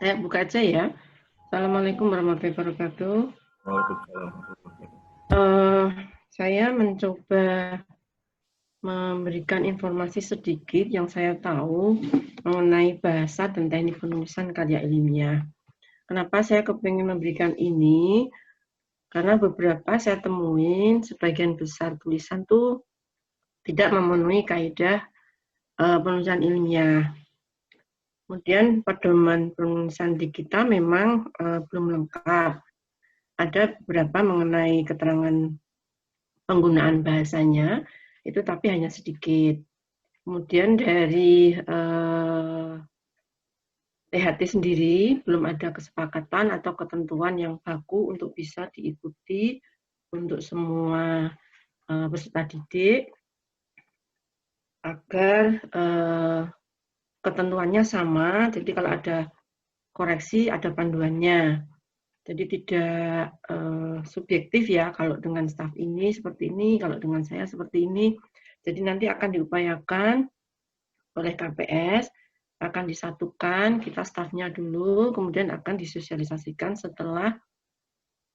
Saya buka aja ya. Assalamualaikum warahmatullahi wabarakatuh. Waalaikumsalam. Eh, saya mencoba memberikan informasi sedikit yang saya tahu mengenai bahasa dan teknik penulisan karya ilmiah. Kenapa saya kepingin memberikan ini? Karena beberapa saya temuin sebagian besar tulisan tuh tidak memenuhi kaidah penulisan ilmiah. Kemudian pedoman penulisan di kita memang belum lengkap. Ada beberapa mengenai keterangan penggunaan bahasanya, itu tapi hanya sedikit. Kemudian dari THT sendiri belum ada kesepakatan atau ketentuan yang baku untuk bisa diikuti untuk semua peserta didik agar ketentuannya sama. Jadi kalau ada koreksi ada panduannya. Jadi tidak subjektif ya, kalau dengan staf ini seperti ini, kalau dengan saya seperti ini. Jadi nanti akan diupayakan oleh KPS, akan disatukan, kita stafnya dulu, kemudian akan disosialisasikan setelah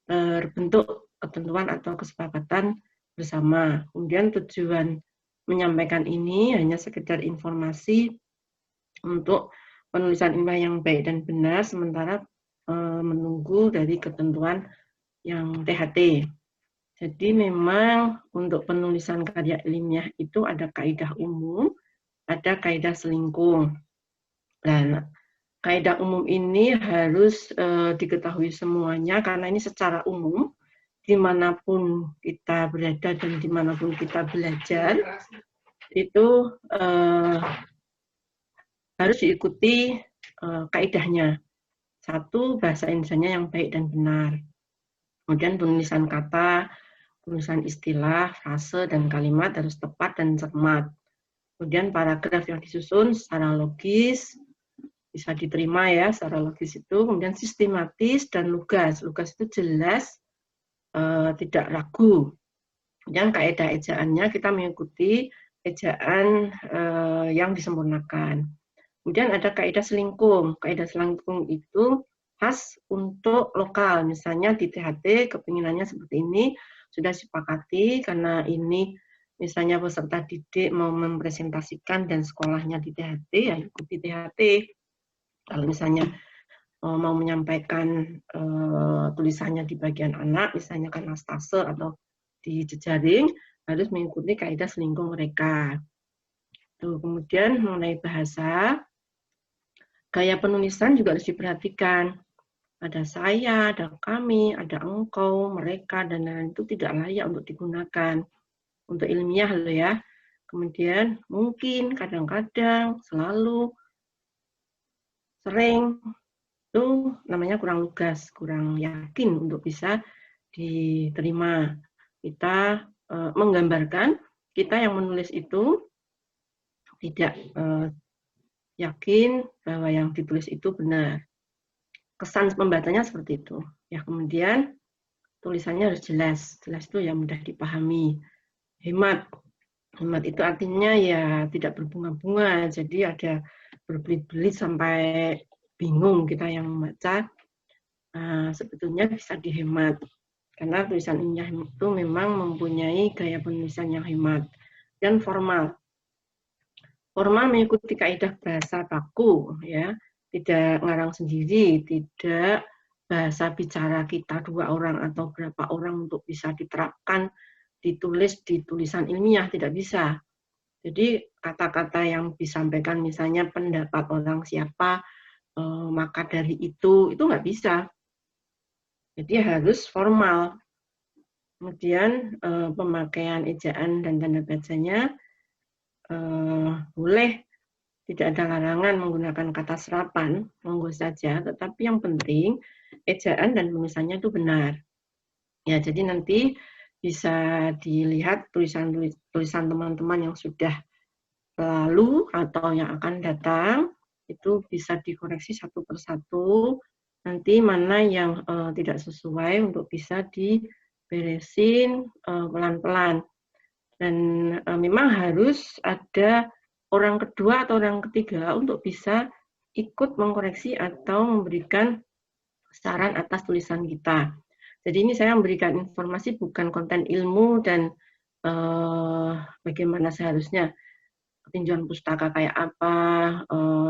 terbentuk ketentuan atau kesepakatan bersama. Kemudian tujuan menyampaikan ini hanya sekedar informasi untuk penulisan ilmiah yang baik dan benar, sementara menunggu dari ketentuan yang THT. Jadi memang untuk penulisan karya ilmiah itu ada kaidah umum, ada kaidah selingkung. Dan kaidah umum ini harus diketahui semuanya karena ini secara umum dimanapun kita berada dan dimanapun kita belajar itu harus diikuti kaidahnya. Satu, bahasa Indonesianya yang baik dan benar. Kemudian penulisan kata, penulisan istilah, frase, dan kalimat harus tepat dan cermat. Kemudian paragraf yang disusun secara logis, bisa diterima ya secara logis itu. Kemudian sistematis dan lugas. Lugas itu jelas, tidak ragu. Kemudian kaidah ejaannya kita mengikuti ejaan yang disempurnakan. Kemudian ada kaidah selingkung. Kaidah selingkung itu khas untuk lokal. Misalnya di THT kepinginannya seperti ini, sudah disepakati karena ini misalnya peserta didik mau mempresentasikan dan sekolahnya di THT, ya ikuti THT. Kalau misalnya mau menyampaikan tulisannya di bagian anak, misalnya kan stase atau di jejaring, harus mengikuti kaidah selingkung mereka. Tuh, kemudian mengenai bahasa, gaya penulisan juga harus diperhatikan. Ada saya, ada kami, ada engkau, mereka, dan lain-lain itu tidak layak untuk digunakan. Untuk ilmiah loh ya. Kemudian mungkin, kadang-kadang, selalu, sering, itu namanya kurang lugas, kurang yakin untuk bisa diterima. Kita menggambarkan, kita yang menulis itu tidak yakin bahwa yang ditulis itu benar. Kesan pembacanya seperti itu. Ya, kemudian tulisannya harus jelas. Jelas itu yang mudah dipahami. Hemat. Hemat itu artinya ya tidak berbunga-bunga. Jadi ada berbelit-belit sampai bingung kita yang membaca. Sebetulnya bisa dihemat. Karena tulisan ilmiah itu memang mempunyai gaya penulisan yang hemat. Dan formal. Formal mengikuti kaidah bahasa baku, ya, tidak ngarang sendiri, tidak bahasa bicara kita dua orang atau berapa orang untuk bisa diterapkan ditulis di tulisan ilmiah, tidak bisa. Jadi kata-kata yang disampaikan misalnya pendapat orang siapa, maka dari itu nggak bisa. Jadi harus formal. Kemudian pemakaian ejaan dan tanda bacanya boleh. Tidak ada larangan menggunakan kata serapan, monggo saja, tetapi yang penting ejaan dan penulisannya itu benar. Ya, jadi nanti bisa dilihat tulisan teman-teman yang sudah lalu atau yang akan datang, itu bisa dikoreksi satu persatu, nanti mana yang tidak sesuai untuk bisa diberesin pelan-pelan. Dan memang harus ada orang kedua atau orang ketiga untuk bisa ikut mengkoreksi atau memberikan saran atas tulisan kita. Jadi ini saya memberikan informasi bukan konten ilmu dan bagaimana seharusnya tinjauan pustaka kayak apa,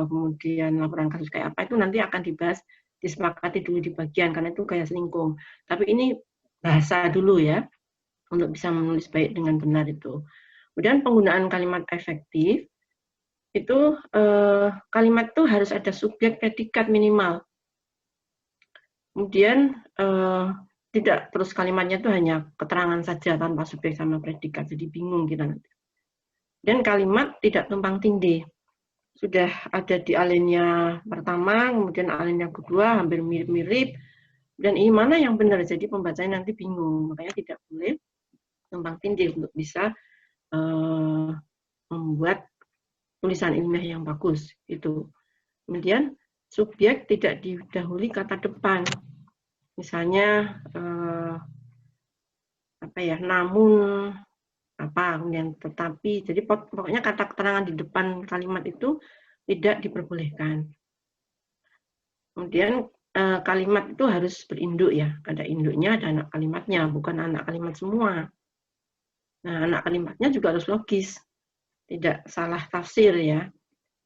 kemudian laporan kasus kayak apa, itu nanti akan dibahas, disepakati dulu di bagian, karena itu kayak selingkuh. Tapi ini bahasa dulu ya, untuk bisa menulis baik dengan benar itu. Kemudian penggunaan kalimat efektif, itu kalimat itu harus ada subjek predikat minimal. Kemudian tidak terus kalimatnya itu hanya keterangan saja tanpa subjek sama predikat, jadi bingung kita nanti. Dan kalimat tidak tumpang tindih. Sudah ada di alinea pertama, kemudian alinea kedua hampir mirip-mirip, dan ini mana yang benar, jadi pembacanya nanti bingung. Makanya tidak boleh tumpang tindih untuk bisa membuat tulisan ilmiah yang bagus. Itu. Kemudian subjek tidak didahului kata depan. Misalnya namun apa, kemudian tetapi, jadi pokoknya kata keterangan di depan kalimat itu tidak diperbolehkan. Kemudian kalimat itu harus berinduk ya, ada induknya, ada anak kalimatnya, bukan anak kalimat semua. Nah, anak kalimatnya juga harus logis, tidak salah tafsir ya.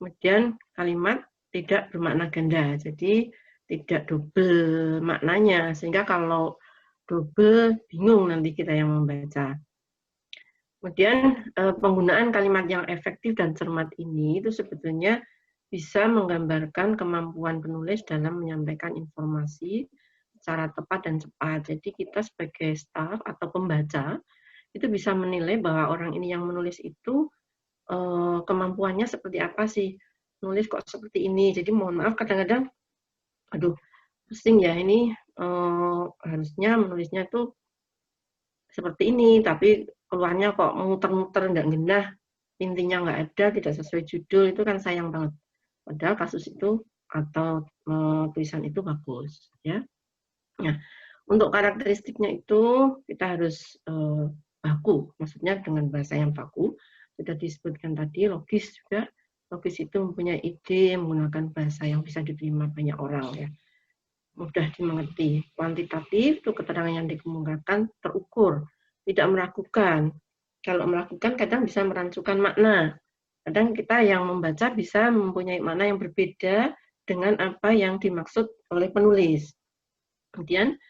Kemudian kalimat tidak bermakna ganda, jadi tidak double maknanya, sehingga kalau double bingung nanti kita yang membaca. Kemudian penggunaan kalimat yang efektif dan cermat ini itu sebetulnya bisa menggambarkan kemampuan penulis dalam menyampaikan informasi secara tepat dan cepat. Jadi kita sebagai staf atau pembaca itu bisa menilai bahwa orang ini yang menulis itu kemampuannya seperti apa sih, nulis kok seperti ini. Jadi mohon maaf kadang-kadang, aduh pusing ya ini, harusnya menulisnya tuh seperti ini, tapi keluarnya kok muter-muter nggak genah, intinya nggak ada, tidak sesuai judul, itu kan sayang banget. Padahal kasus itu atau tulisan itu bagus, ya. Nah, untuk karakteristiknya itu kita harus baku, maksudnya dengan bahasa yang baku. Sudah disebutkan tadi, logis juga. Logis itu mempunyai ide, menggunakan bahasa yang bisa diterima banyak orang, ya. Mudah dimengerti. Kuantitatif itu keterangan yang dikemukakan terukur, tidak meragukan. Kalau meragukan kadang bisa merancukan makna. Kadang kita yang membaca bisa mempunyai makna yang berbeda dengan apa yang dimaksud oleh penulis. Kemudian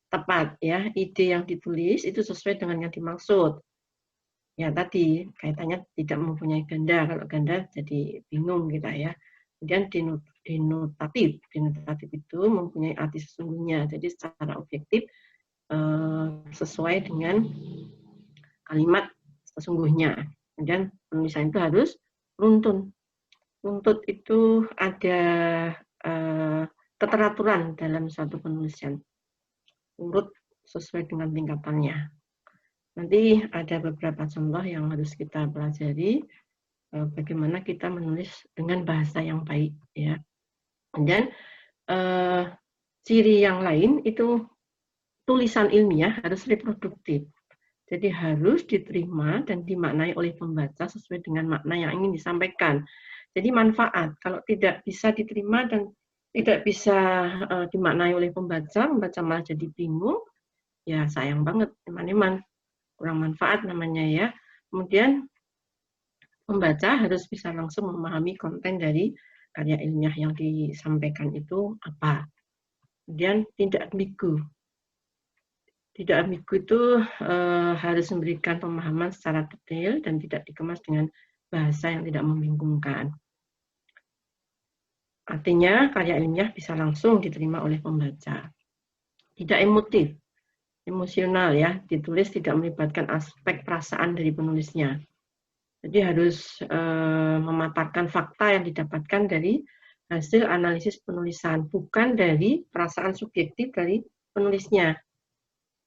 tepat ya, ide yang ditulis itu sesuai dengan yang dimaksud. Ya tadi kaitannya tidak mempunyai ganda, kalau ganda jadi bingung kita ya. Kemudian denotatif itu mempunyai arti sesungguhnya, jadi secara objektif sesuai dengan kalimat sesungguhnya. Kemudian penulisan itu harus runtun. Runtut itu ada keteraturan dalam suatu penulisan, urut sesuai dengan tingkatannya. Nanti ada beberapa contoh yang harus kita pelajari, bagaimana kita menulis dengan bahasa yang baik, ya. Kemudian ciri yang lain itu tulisan ilmiah harus reproduktif, jadi harus diterima dan dimaknai oleh pembaca sesuai dengan makna yang ingin disampaikan. Jadi manfaat, kalau tidak bisa diterima dan tidak bisa dimaknai oleh pembaca, pembaca malah jadi bingung, ya sayang banget, teman-teman. Kurang manfaat namanya ya. Kemudian pembaca harus bisa langsung memahami konten dari karya ilmiah yang disampaikan itu apa. Kemudian tidak ambigu. Tidak ambigu itu harus memberikan pemahaman secara detail dan tidak dikemas dengan bahasa yang tidak membingungkan. Artinya karya ilmiah bisa langsung diterima oleh pembaca. Tidak emotif. Emosional ya, ditulis tidak melibatkan aspek perasaan dari penulisnya. Jadi harus memaparkan fakta yang didapatkan dari hasil analisis penulisan, bukan dari perasaan subjektif dari penulisnya.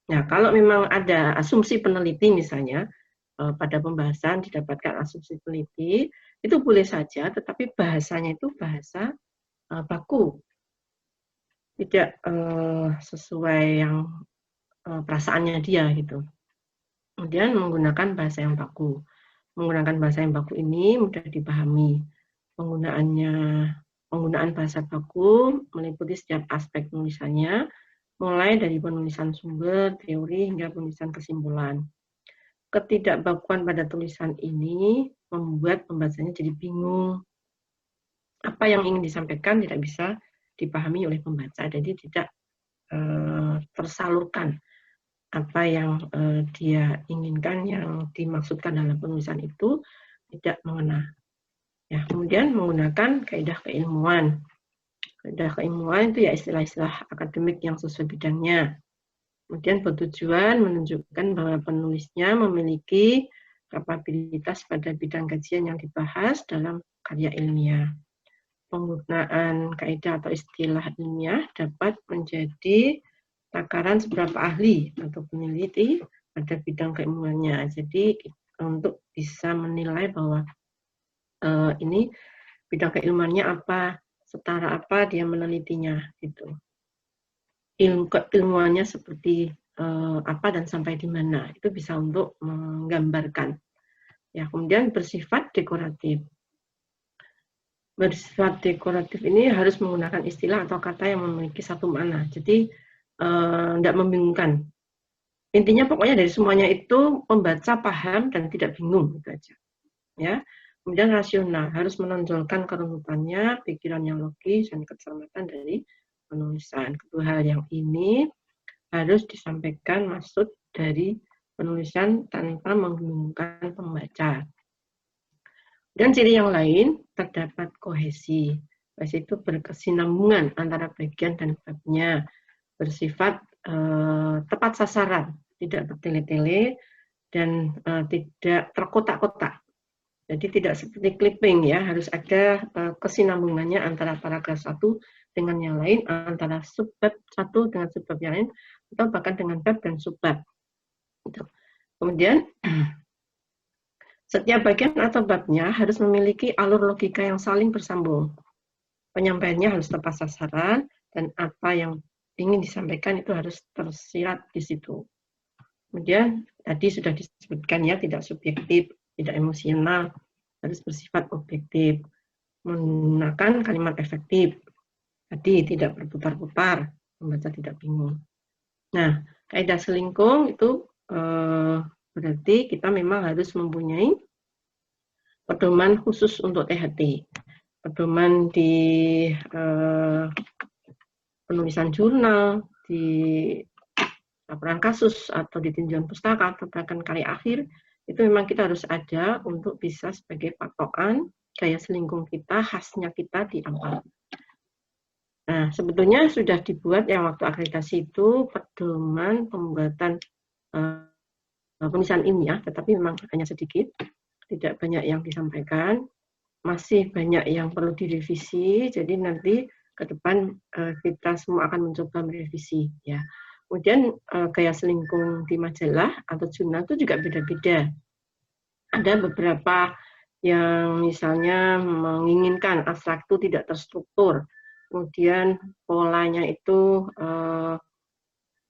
Nah, kalau memang ada asumsi peneliti misalnya, pada pembahasan didapatkan asumsi peneliti, itu boleh saja, tetapi bahasanya itu bahasa baku. Tidak sesuai yang perasaannya dia gitu. Kemudian menggunakan bahasa yang baku. Menggunakan bahasa yang baku ini mudah dipahami. Penggunaannya Penggunaan bahasa baku meliputi setiap aspek penulisannya, mulai dari penulisan sumber, teori, hingga penulisan kesimpulan. Ketidakbakuan pada tulisan ini membuat pembacanya jadi bingung. Apa yang ingin disampaikan tidak bisa dipahami oleh pembaca, jadi tidak tersalurkan apa yang dia inginkan, yang dimaksudkan dalam penulisan itu tidak mengena. Ya, kemudian menggunakan kaidah keilmuan. Kaidah keilmuan itu ya istilah-istilah akademik yang sesuai bidangnya. Kemudian bertujuan menunjukkan bahwa penulisnya memiliki kapabilitas pada bidang kajian yang dibahas dalam karya ilmiah. Penggunaan kaidah atau istilah ilmiah dapat menjadi takaran seberapa ahli atau peneliti pada bidang keilmuannya. Jadi untuk bisa menilai bahwa ini bidang keilmuannya apa, setara apa dia menelitinya, gitu. Keilmuannya seperti apa dan sampai di mana, itu bisa untuk menggambarkan. Ya, kemudian bersifat dekoratif. Bersifat dekoratif ini harus menggunakan istilah atau kata yang memiliki satu makna. Jadi tidak membingungkan. Intinya pokoknya dari semuanya itu pembaca paham dan tidak bingung, gitu aja. Ya. Kemudian rasional, harus menonjolkan kerunutannya, pikiran yang logis, dan kecermatan dari penulisan. Kedua hal yang ini harus disampaikan maksud dari penulisan tanpa membingungkan pembaca. Dan ciri yang lain, terdapat kohesi. Kohesi itu berkesinambungan antara bagian dan babnya, bersifat tepat sasaran, tidak bertele-tele, dan tidak terkotak-kotak. Jadi tidak seperti clipping ya, harus ada kesinambungannya antara paragraf satu dengan yang lain, antara subbab satu dengan subbab yang lain, atau bahkan dengan bab dan subbab. Kemudian setiap bagian atau babnya harus memiliki alur logika yang saling bersambung. Penyampaiannya harus tepat sasaran, dan apa yang ingin disampaikan itu harus tersirat di situ. Kemudian tadi sudah disebutkan ya, tidak subjektif, tidak emosional, harus bersifat objektif, menggunakan kalimat efektif, tadi tidak berputar-putar, membaca tidak bingung. Nah, kaidah selingkung itu berarti kita memang harus mempunyai pedoman khusus untuk THT, pedoman di penulisan jurnal, di laporan kasus, atau di tinjauan pustaka, atau bahkan karya akhir, itu memang kita harus ada untuk bisa sebagai patokan gaya selingkung kita, khasnya kita di apa. Nah, sebetulnya sudah dibuat yang waktu akreditasi itu pedoman pembuatan penulisan ilmiah, tetapi memang hanya sedikit, tidak banyak yang disampaikan, masih banyak yang perlu direvisi, jadi nanti ke depan kita semua akan mencoba merevisi. Ya. Kemudian gaya selingkung di majalah atau jurnal itu juga beda-beda. Ada beberapa yang misalnya menginginkan abstrak itu tidak terstruktur, kemudian polanya itu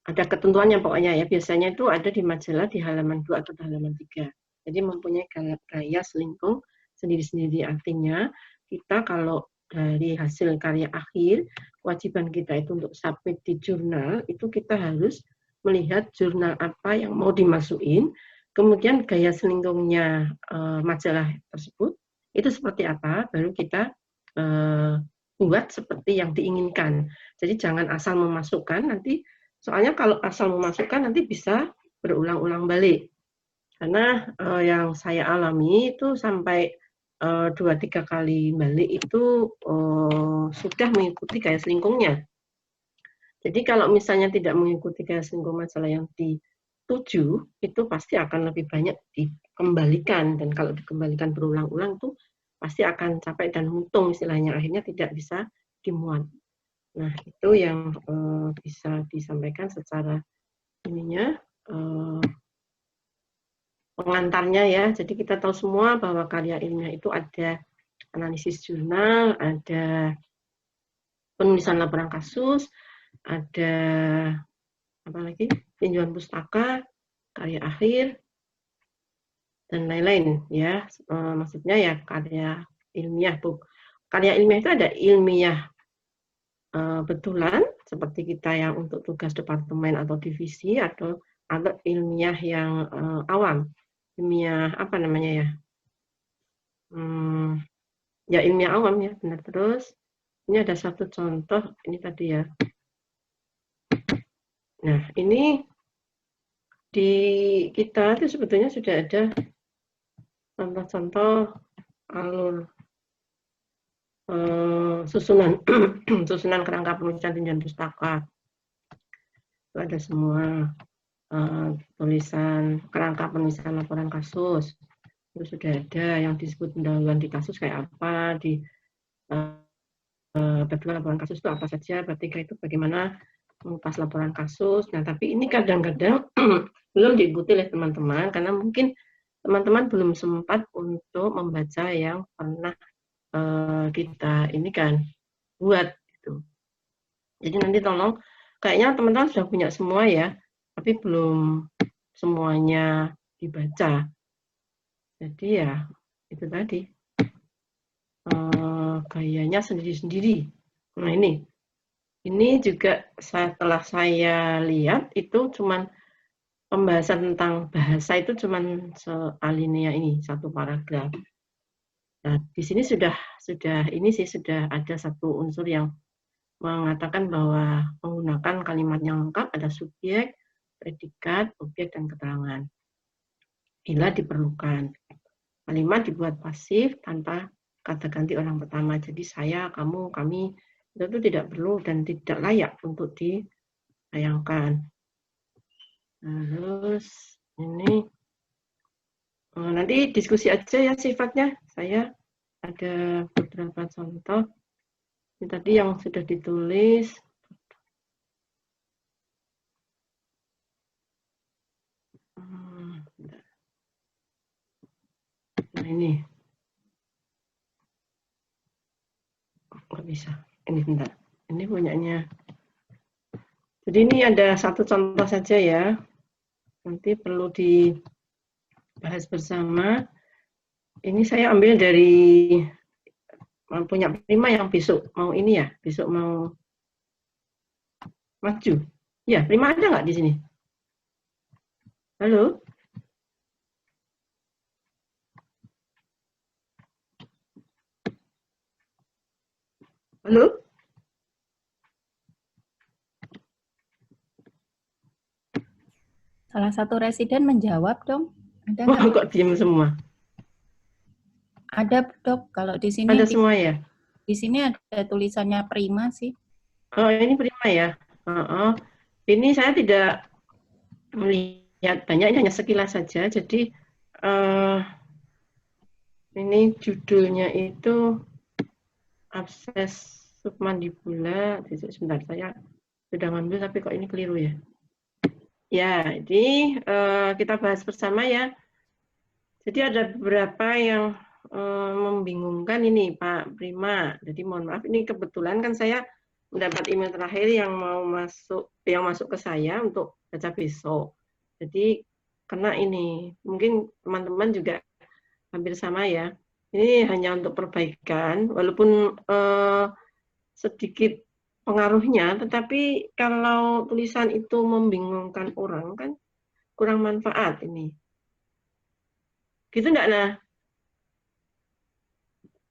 ada ketentuannya pokoknya ya, biasanya itu ada di majalah di halaman 2 atau di halaman 3. Jadi mempunyai gaya selingkung sendiri-sendiri, artinya kita kalau dari hasil karya akhir, kewajiban kita itu untuk submit di jurnal, itu kita harus melihat jurnal apa yang mau dimasukin, kemudian gaya selingkungnya majalah tersebut, itu seperti apa, baru kita buat seperti yang diinginkan. Jadi jangan asal memasukkan, nanti soalnya kalau asal memasukkan nanti bisa berulang-ulang balik. Karena yang saya alami itu sampai 2-3 kali balik itu sudah mengikuti gaya selingkungnya. Jadi kalau misalnya tidak mengikuti gaya selingkung masalah yang dituju, itu pasti akan lebih banyak dikembalikan. Dan kalau dikembalikan berulang-ulang itu pasti akan capek dan untung istilahnya, akhirnya tidak bisa dimuat. Nah, itu yang bisa disampaikan secara ininya, pengantarnya ya. Jadi kita tahu semua bahwa karya ilmiah itu ada analisis jurnal, ada penulisan laporan kasus, ada apa lagi? Tinjauan pustaka, karya akhir, dan lain-lain ya. Maksudnya ya karya ilmiah, Karya ilmiah itu ada ilmiah betulan, seperti kita yang untuk tugas departemen atau divisi, atau ilmiah yang awam, ilmiah apa namanya ya? Ya ilmiah awam ya, benar. Terus ini ada satu contoh, ini tadi ya. Nah, ini di kita itu sebetulnya sudah ada contoh-contoh alur susunan susunan kerangka penulisan tinjauan pustaka. Itu ada semua tulisan kerangka penulisan laporan kasus. Itu sudah ada yang disebut pendahuluan di kasus kayak apa, di bagaimana laporan kasus itu apa saja, bab 3 itu bagaimana mengupas laporan kasus. Nah, tapi ini kadang-kadang belum diikuti oleh teman-teman karena mungkin teman-teman belum sempat untuk membaca yang pernah kita ini kan buat gitu. Jadi nanti tolong, kayaknya teman-teman sudah punya semua ya, tapi belum semuanya dibaca. Jadi ya itu tadi gayanya sendiri-sendiri. Nah ini juga setelah saya lihat itu cuman pembahasan tentang bahasa itu cuman sealinea ini, satu paragraf. Nah, di sini sudah ada satu unsur yang mengatakan bahwa menggunakan kalimat yang lengkap ada subjek, predikat, objek, dan keterangan. Bila diperlukan. Kalimat dibuat pasif tanpa kata ganti orang pertama. Jadi saya, kamu, kami, itu tidak perlu dan tidak layak untuk disayangkan. Terus ini nanti diskusi aja ya sifatnya. Saya ada beberapa contoh. Ini tadi yang sudah ditulis. Nah ini. Nggak bisa. Ini bentar. Ini punyanya. Jadi ini ada satu contoh saja ya. Nanti perlu dibahas bersama. Ini saya ambil dari punya Prima yang besok mau ini ya, besok mau maju. Ya, Prima ada nggak di sini? Halo? Halo? Salah satu residen menjawab dong. Ada nggak? Kok diem semua? Ada dok, kalau di sini. Ada semua ya? Di sini ada tulisannya Prima sih. Oh, ini Prima ya? Ini saya tidak melihat banyak, ini hanya sekilas saja. Jadi ini judulnya itu abses submandibula. Sebentar, saya sudah ngambil tapi kok ini keliru ya? Ya, ini kita bahas bersama ya. Jadi ada beberapa yang membingungkan ini Pak Prima. Jadi mohon maaf, ini kebetulan kan saya mendapat email terakhir yang masuk ke saya untuk baca besok. Jadi kena ini, mungkin teman-teman juga hampir sama ya. Ini hanya untuk perbaikan, walaupun sedikit pengaruhnya, tetapi kalau tulisan itu membingungkan orang kan kurang manfaat ini. Gitu enggak, Nah?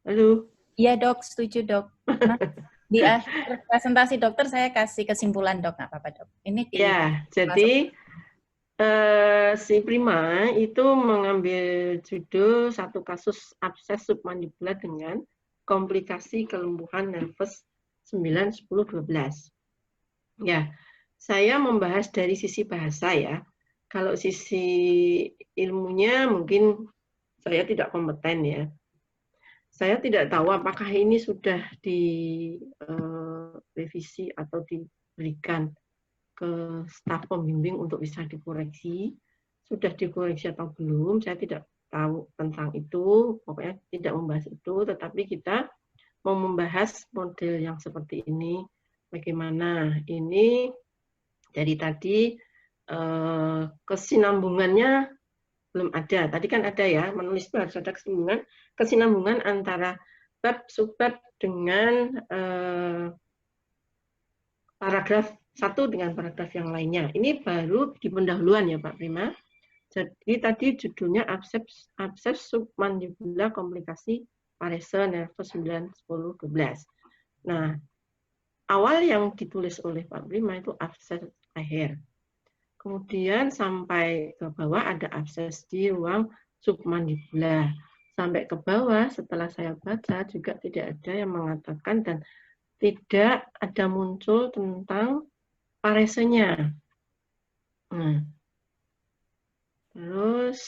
Halo? Iya dok, setuju dok. Nah, di akhir presentasi dokter saya kasih kesimpulan dok, nggak apa-apa dok. Ini ya, jadi si Prima itu mengambil judul satu kasus abses submandibular dengan komplikasi kelumpuhan nervus 9, 10, 12. Ya, saya membahas dari sisi bahasa ya. Kalau sisi ilmunya mungkin saya tidak kompeten ya. Saya tidak tahu apakah ini sudah direvisi atau diberikan ke staf pembimbing untuk bisa dikoreksi. Sudah dikoreksi atau belum, saya tidak tahu tentang itu. Pokoknya tidak membahas itu, tetapi kita mau membahas model yang seperti ini. Bagaimana ini dari tadi kesinambungannya belum ada. Tadi kan ada ya, menulis itu harus ada kesinambungan antara bab, subbab, dengan paragraf satu dengan paragraf yang lainnya. Ini baru di pendahuluan ya Pak Prima. Jadi tadi judulnya abses submandibular komplikasi parese nervus 9, 10, 12. Nah, awal yang ditulis oleh Pak Prima itu abses leher. Kemudian sampai ke bawah ada abses di ruang submandibular. Sampai ke bawah setelah saya baca juga tidak ada yang mengatakan dan tidak ada muncul tentang paresenya. Nah, terus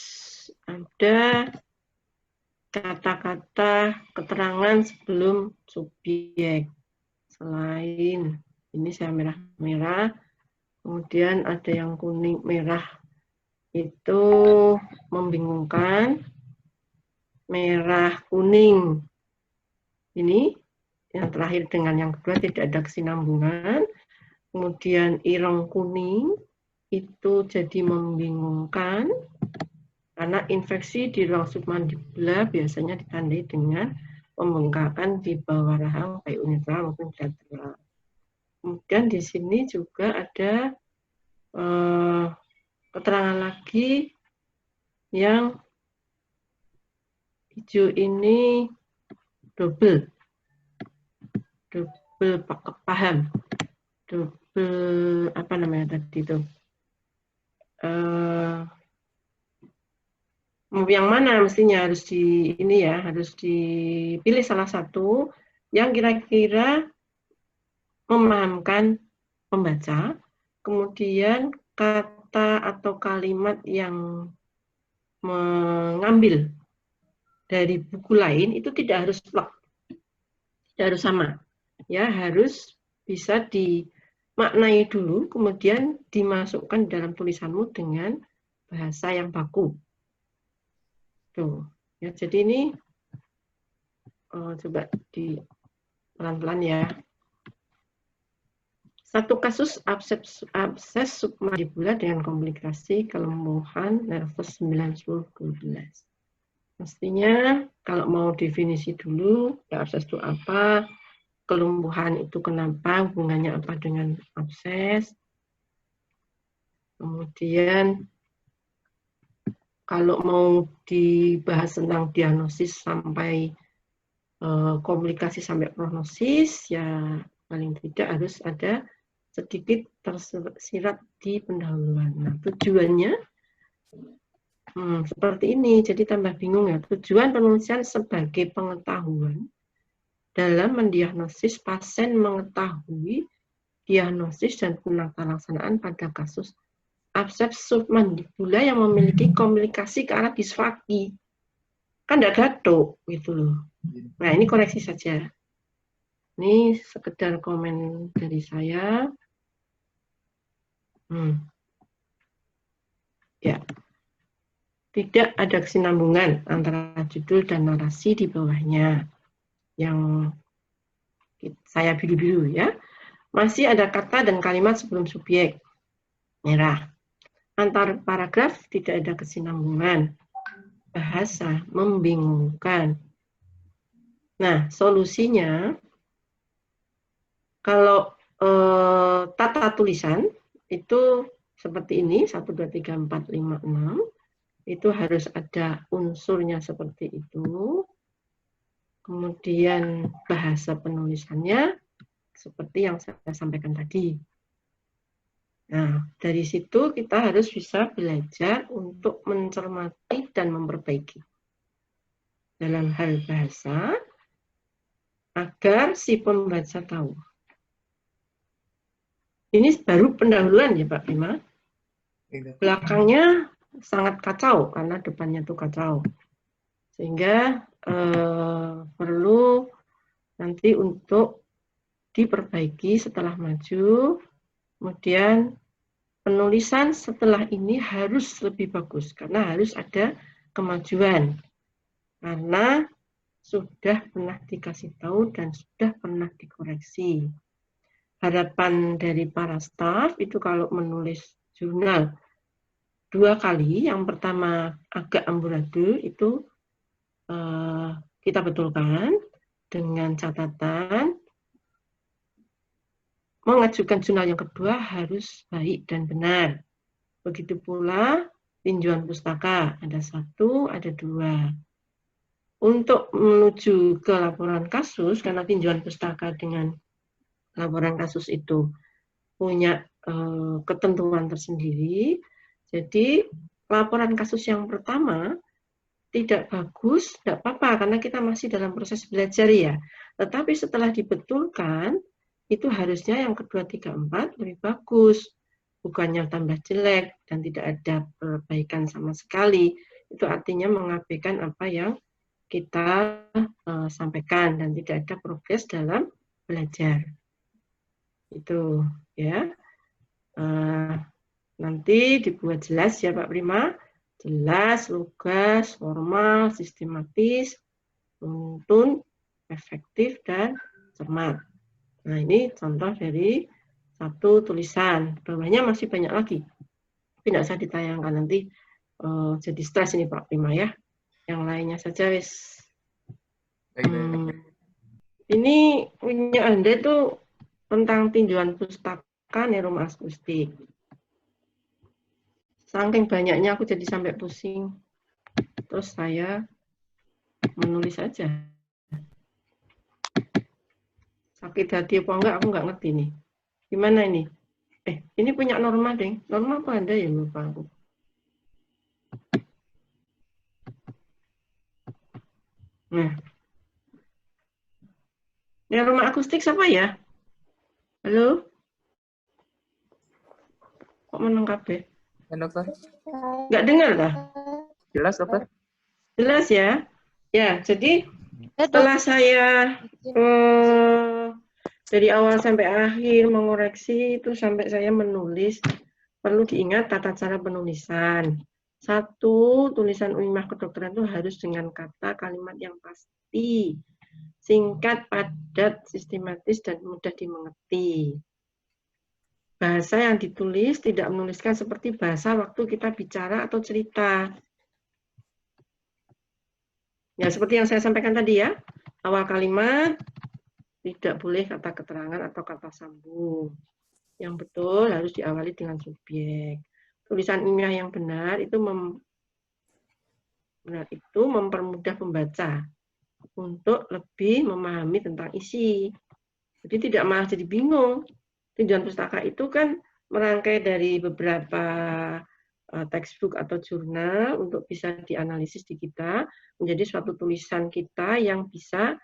ada kata-kata keterangan sebelum subjek. Selain ini saya merah-merah, kemudian ada yang kuning merah itu membingungkan, merah kuning ini yang terakhir dengan yang kedua tidak ada kesinambungan, kemudian ireng kuning itu jadi membingungkan karena infeksi di ruang submandibular biasanya ditandai dengan pembengkakan di bawah rahang baik unilateral maupun bilateral. Kemudian di sini juga ada keterangan lagi yang hijau ini double paham, double apa namanya tadi itu? Yang mana mestinya harus harus dipilih salah satu yang kira-kira memahamkan pembaca, kemudian kata atau kalimat yang mengambil dari buku lain itu tidak harus plek, tidak harus sama, ya harus bisa dimaknai dulu, kemudian dimasukkan dalam tulisanmu dengan bahasa yang baku. Tuh, ya jadi ini coba di pelan-pelan ya. Satu kasus abses submandibular dengan komplikasi kelumpuhan nervus 9, 10, 12. Mestinya kalau mau definisi dulu, ya abses itu apa, kelumpuhan itu kenapa, hubungannya apa dengan abses. Kemudian kalau mau dibahas tentang diagnosis sampai komplikasi sampai prognosis, ya paling tidak harus ada sedikit tersirat di pendahuluan. Nah, tujuannya seperti ini, jadi tambah bingung ya. Tujuan penulisan sebagai pengetahuan dalam mendiagnosis pasien mengetahui diagnosis dan penata laksanaan pada kasus abses submandibular yang memiliki komplikasi ke arah disfagi. Kan tidak gatuk gitu loh. Nah, ini koreksi saja. Ini sekedar komen dari saya. Ya, tidak ada kesinambungan antara judul dan narasi di bawahnya. Yang saya biru-biru ya. Masih ada kata dan kalimat sebelum subjek. Merah. Antar paragraf tidak ada kesinambungan. Bahasa membingungkan. Nah, solusinya kalau tata tulisan itu seperti ini, 1, 2, 3, 4, 5, 6. Itu harus ada unsurnya seperti itu. Kemudian bahasa penulisannya seperti yang saya sampaikan tadi. Nah, dari situ kita harus bisa belajar untuk mencermati dan memperbaiki dalam hal bahasa agar si pembaca tahu. Ini baru pendahuluan ya Pak Prima. Belakangnya sangat kacau karena depannya tuh kacau. Sehingga perlu nanti untuk diperbaiki setelah maju. Kemudian penulisan setelah ini harus lebih bagus karena harus ada kemajuan. Karena sudah pernah dikasih tahu dan sudah pernah dikoreksi. Harapan dari para staf itu kalau menulis jurnal 2 kali, yang pertama agak amburadul itu kita betulkan, dengan catatan mengajukan jurnal yang kedua harus baik dan benar. Begitu pula tinjauan pustaka, ada 1, ada 2. Untuk menuju ke laporan kasus, karena tinjauan pustaka dengan laporan kasus itu punya ketentuan tersendiri, jadi laporan kasus yang pertama tidak bagus, tidak apa-apa, karena kita masih dalam proses belajar ya. Tetapi setelah dibetulkan, itu harusnya yang kedua, 3, 4 lebih bagus. Bukannya tambah jelek dan tidak ada perbaikan sama sekali. Itu artinya mengabaikan apa yang kita sampaikan dan tidak ada progres dalam belajar. Itu ya. Nanti dibuat jelas ya Pak Prima. Jelas, lugas, formal, sistematis, menuntun, efektif, dan cermat. Nah, ini contoh dari satu tulisan. Bawahnya masih banyak lagi. Tapi tidak usah ditayangkan nanti jadi stres ini Pak Prima ya. Yang lainnya saja wis. Ini punya Anda itu tentang tinjauan pustaka Neroma Akustik. Saking banyaknya aku jadi sampai pusing. Terus saya menulis saja. Sakit hati apa enggak, aku enggak ngerti nih. Gimana ini? Ini punya Norma, deh. Norma apa Anda ya? Lupa aku. Nah. Ini rumah akustik siapa ya? Halo? Kok menang kabeh? Ya, dokter. Enggak dengar lah? Jelas, dokter? Jelas ya? Ya, jadi setelah saya dari awal sampai akhir mengoreksi itu sampai saya menulis, perlu diingat tata cara penulisan. 1, tulisan Unimah Kedokteran itu harus dengan kata kalimat yang pasti, singkat, padat, sistematis, dan mudah dimengerti. Bahasa yang ditulis tidak menuliskan seperti bahasa waktu kita bicara atau cerita. Ya, seperti yang saya sampaikan tadi ya, awal kalimat tidak boleh kata keterangan atau kata sambung. Yang betul harus diawali dengan subjek. Tulisan ilmiah yang benar itu mempermudah pembaca untuk lebih memahami tentang isi. Jadi tidak malah jadi bingung. Tinjauan pustaka itu kan merangkai dari beberapa textbook atau jurnal untuk bisa dianalisis di kita menjadi suatu tulisan kita yang bisa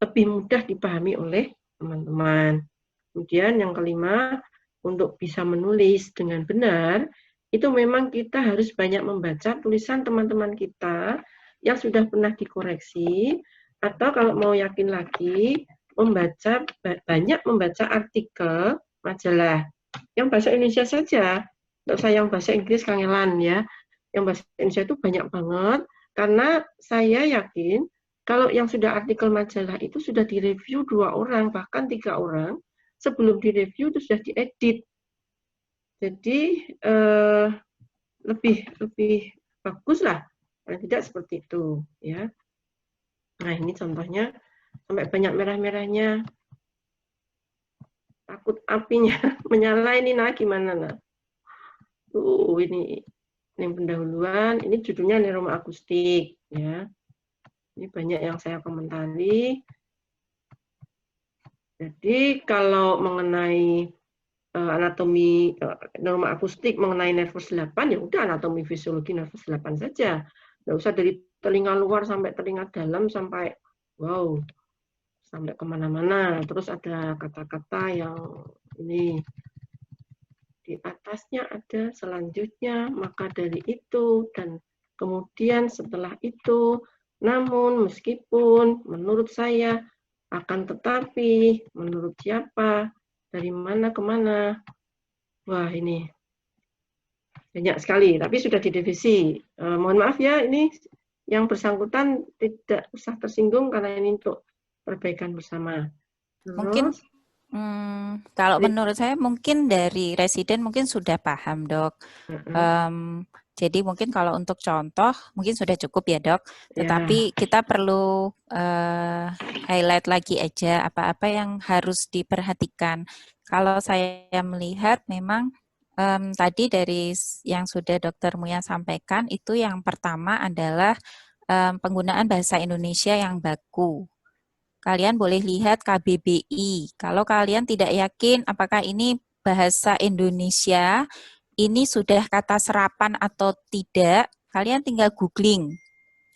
lebih mudah dipahami oleh teman-teman. Kemudian yang kelima, untuk bisa menulis dengan benar, itu memang kita harus banyak membaca tulisan teman-teman kita yang sudah pernah dikoreksi, atau kalau mau yakin lagi, banyak membaca artikel majalah yang bahasa Indonesia saja, tidak usah yang bahasa Inggris kangelan ya. Yang bahasa Indonesia itu banyak banget, karena saya yakin kalau yang sudah artikel majalah itu sudah direview 2 orang, bahkan 3 orang, sebelum direview itu sudah diedit. Jadi lebih bagus lah, paling tidak seperti itu ya. Nah ini contohnya sampai banyak merah-merahnya, takut apinya menyala ini, nah gimana nah? Ini pendahuluan, ini judulnya Neroma Akustik ya. Ini banyak yang saya komentari. Jadi kalau mengenai anatomi Neroma Akustik mengenai nervus 8 ya udah anatomi fisiologi nervus 8 saja. Nggak usah dari telinga luar sampai telinga dalam sampai wow sampai kemana-mana. Terus ada kata-kata yang ini di atasnya ada selanjutnya, maka dari itu, dan kemudian setelah itu, namun meskipun, menurut saya, akan tetapi, menurut siapa, dari mana ke mana. Wah ini banyak sekali, tapi sudah direvisi. Mohon maaf ya, ini yang bersangkutan tidak usah tersinggung karena ini untuk perbaikan bersama. Terus, mungkin kalau menurut saya mungkin dari residen mungkin sudah paham dok. Jadi mungkin kalau untuk contoh mungkin sudah cukup ya dok. Ya. Tetapi kita perlu highlight lagi aja apa-apa yang harus diperhatikan. Kalau saya melihat memang tadi dari yang sudah Dokter Muya sampaikan itu yang pertama adalah penggunaan bahasa Indonesia yang baku. Kalian boleh lihat KBBI. Kalau kalian tidak yakin apakah ini bahasa Indonesia, ini sudah kata serapan atau tidak, kalian tinggal googling.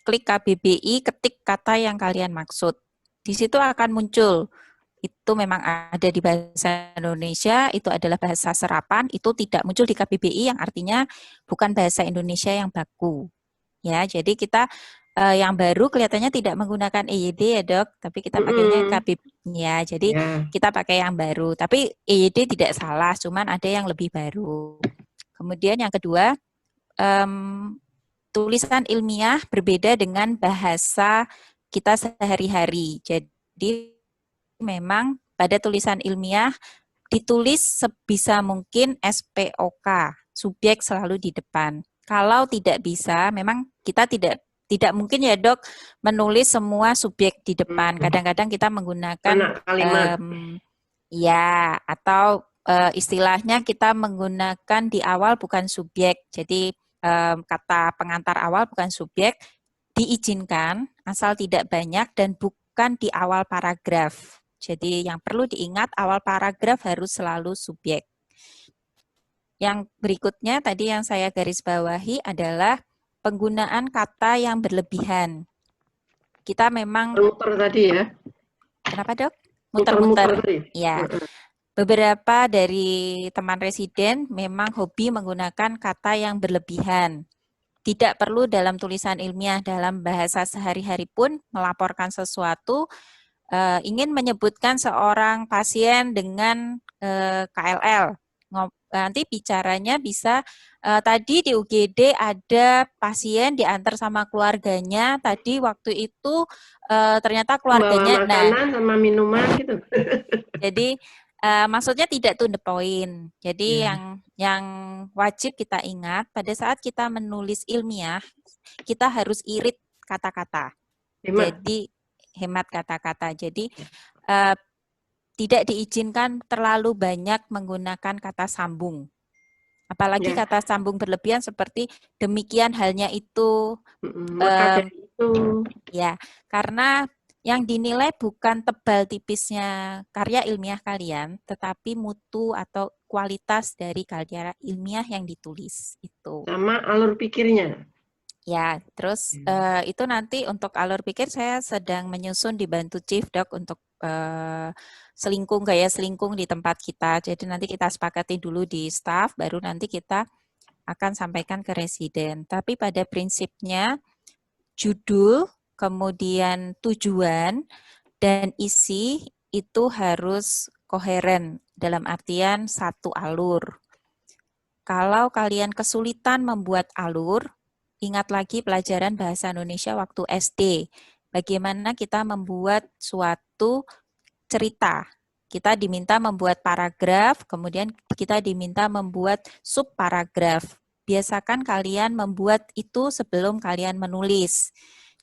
Klik KBBI, ketik kata yang kalian maksud. Di situ akan muncul. Itu memang ada di bahasa Indonesia, itu adalah bahasa serapan, itu tidak muncul di KBBI yang artinya bukan bahasa Indonesia yang baku. Ya, jadi kita yang baru kelihatannya tidak menggunakan EYD ya dok, tapi kita pakainya KBBI ya. Jadi kita pakai yang baru, tapi EYD tidak salah, cuman ada yang lebih baru. Kemudian yang kedua, tulisan ilmiah berbeda dengan bahasa kita sehari-hari. Jadi memang pada tulisan ilmiah ditulis sebisa mungkin SPOK, subjek selalu di depan. Kalau tidak bisa, memang kita tidak mungkin ya dok menulis semua subjek di depan. Kadang-kadang kita menggunakan ya atau istilahnya kita menggunakan di awal bukan subjek. Jadi kata pengantar awal bukan subjek, diizinkan asal tidak banyak dan bukan di awal paragraf. Jadi yang perlu diingat awal paragraf harus selalu subjek. Yang berikutnya tadi yang saya garis bawahi adalah penggunaan kata yang berlebihan. Kita memang muter tadi ya. Kenapa dok? Muter-muter. Ya. Beberapa dari teman residen memang hobi menggunakan kata yang berlebihan. Tidak perlu dalam tulisan ilmiah, dalam bahasa sehari-hari pun melaporkan sesuatu, ingin menyebutkan seorang pasien dengan KLL. Nanti bicaranya bisa, tadi di UGD ada pasien diantar sama keluarganya, tadi waktu itu ternyata keluarganya, makanan sama minuman gitu. Jadi maksudnya tidak to the point. Jadi yang wajib kita ingat pada saat kita menulis ilmiah, kita harus irit kata-kata. Jadi hemat kata-kata. Jadi tidak diizinkan terlalu banyak menggunakan kata sambung. Apalagi kata sambung berlebihan seperti demikian halnya itu. Maka dari itu. Ya, karena yang dinilai bukan tebal tipisnya karya ilmiah kalian, tetapi mutu atau kualitas dari karya ilmiah yang ditulis itu. Sama alur pikirnya. Ya, terus itu nanti untuk alur pikir saya sedang menyusun dibantu Chief Dok untuk gaya selingkung di tempat kita. Jadi nanti kita sepakati dulu di staff, baru nanti kita akan sampaikan ke residen. Tapi pada prinsipnya judul, kemudian tujuan, dan isi itu harus koheren dalam artian satu alur. Kalau kalian kesulitan membuat alur, ingat lagi pelajaran bahasa Indonesia waktu SD. Bagaimana kita membuat suatu cerita. Kita diminta membuat paragraf, kemudian kita diminta membuat subparagraf. Biasakan kalian membuat itu sebelum kalian menulis.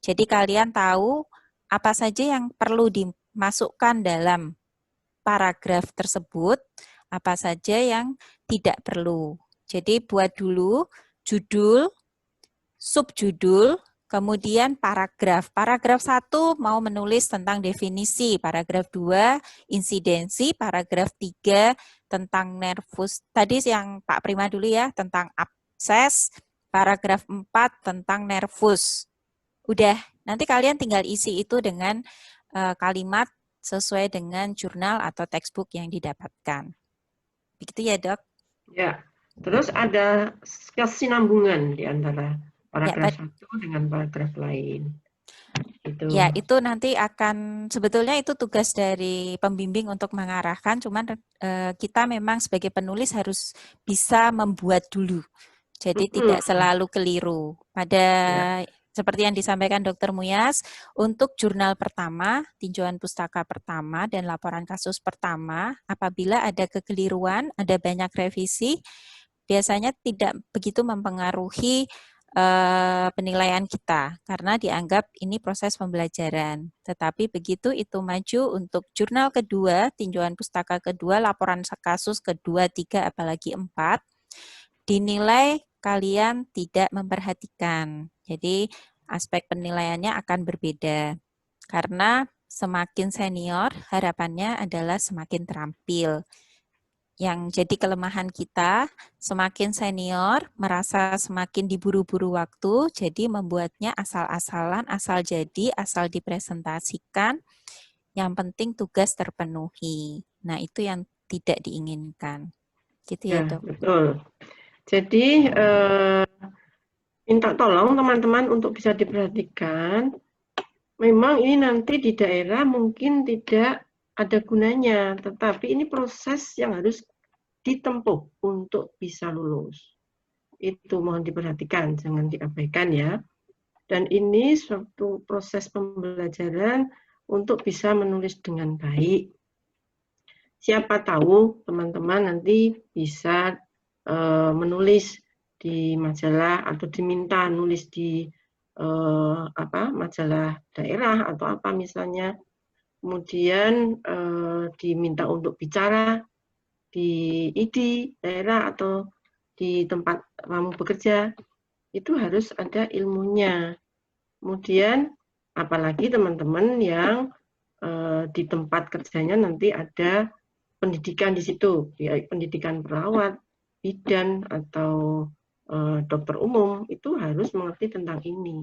Jadi kalian tahu apa saja yang perlu dimasukkan dalam paragraf tersebut, apa saja yang tidak perlu. Jadi buat dulu judul, subjudul, kemudian paragraf. Paragraf 1 mau menulis tentang definisi, paragraf 2 insidensi, paragraf 3 tentang nervus. Tadi yang Pak Prima dulu ya, tentang abses, paragraf 4 tentang nervus. Udah, nanti kalian tinggal isi itu dengan kalimat sesuai dengan jurnal atau textbook yang didapatkan. Begitu ya, Dok? Ya, terus ada kesinambungan di antara paragraf satu dengan paragraf lain. Itu. Ya, itu nanti akan, sebetulnya itu tugas dari pembimbing untuk mengarahkan, cuman kita memang sebagai penulis harus bisa membuat dulu. Jadi tidak selalu keliru. Pada seperti yang disampaikan Dr. Muyas, untuk jurnal pertama, tinjauan pustaka pertama, dan laporan kasus pertama, apabila ada kekeliruan, ada banyak revisi, biasanya tidak begitu mempengaruhi penilaian kita karena dianggap ini proses pembelajaran. Tetapi begitu itu maju untuk jurnal kedua, tinjauan pustaka kedua, laporan kasus kedua, 3, apalagi 4, dinilai kalian tidak memperhatikan. Jadi aspek penilaiannya akan berbeda. Karena semakin senior, harapannya adalah semakin terampil. Yang jadi kelemahan kita, semakin senior, merasa semakin diburu-buru waktu, jadi membuatnya asal-asalan, asal jadi, asal dipresentasikan, yang penting tugas terpenuhi. Nah, itu yang tidak diinginkan. Gitu ya, Dok? Betul. Jadi, minta tolong teman-teman untuk bisa diperhatikan. Memang ini nanti di daerah mungkin tidak ada gunanya, tetapi ini proses yang harus ditempuh untuk bisa lulus. Itu mohon diperhatikan, jangan diabaikan ya. Dan ini suatu proses pembelajaran untuk bisa menulis dengan baik. Siapa tahu teman-teman nanti bisa menulis di majalah atau diminta nulis di majalah daerah atau apa misalnya, kemudian diminta untuk bicara di ID daerah atau di tempat kamu bekerja, itu harus ada ilmunya. Kemudian apalagi teman-teman yang di tempat kerjanya nanti ada pendidikan di situ, ya, pendidikan perawat, bidan atau dokter umum, itu harus mengerti tentang ini.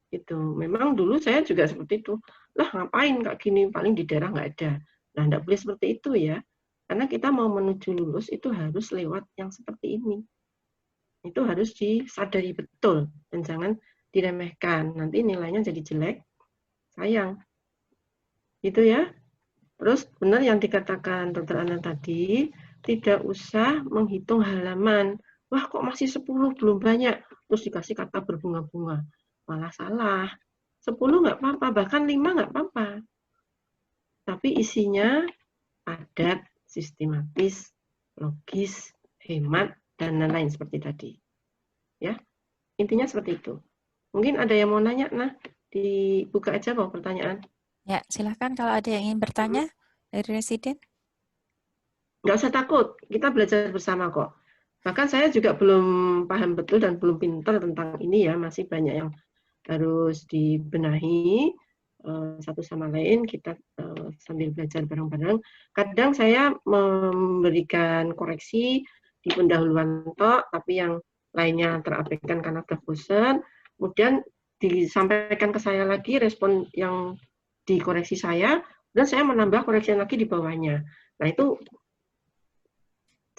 Itu memang dulu saya juga seperti itu. Lah ngapain kayak gini, paling di daerah nggak ada. Nah, nggak boleh seperti itu ya. Karena kita mau menuju lulus itu harus lewat yang seperti ini. Itu harus disadari betul dan jangan diremehkan. Nanti nilainya jadi jelek, sayang. Itu ya. Terus benar yang dikatakan Dr. Ana tadi, tidak usah menghitung halaman. Wah kok masih 10 belum banyak. Terus dikasih kata berbunga-bunga. Malah salah. 10 nggak apa-apa, bahkan 5 nggak apa-apa. Tapi isinya padat, sistematis, logis, hemat, dan lain-lain seperti tadi. Ya, intinya seperti itu. Mungkin ada yang mau nanya, nah dibuka aja kok pertanyaan. Ya, silakan kalau ada yang ingin bertanya dari residen. Nggak usah takut, kita belajar bersama kok. Bahkan saya juga belum paham betul dan belum pintar tentang ini ya, masih banyak yang harus dibenahi satu sama lain, kita sambil belajar bareng-bareng. Kadang saya memberikan koreksi di pendahuluan tok, tapi yang lainnya terabaikan karena udah bosan. Kemudian disampaikan ke saya lagi respon yang dikoreksi saya, dan saya menambah koreksi lagi di bawahnya. Nah itu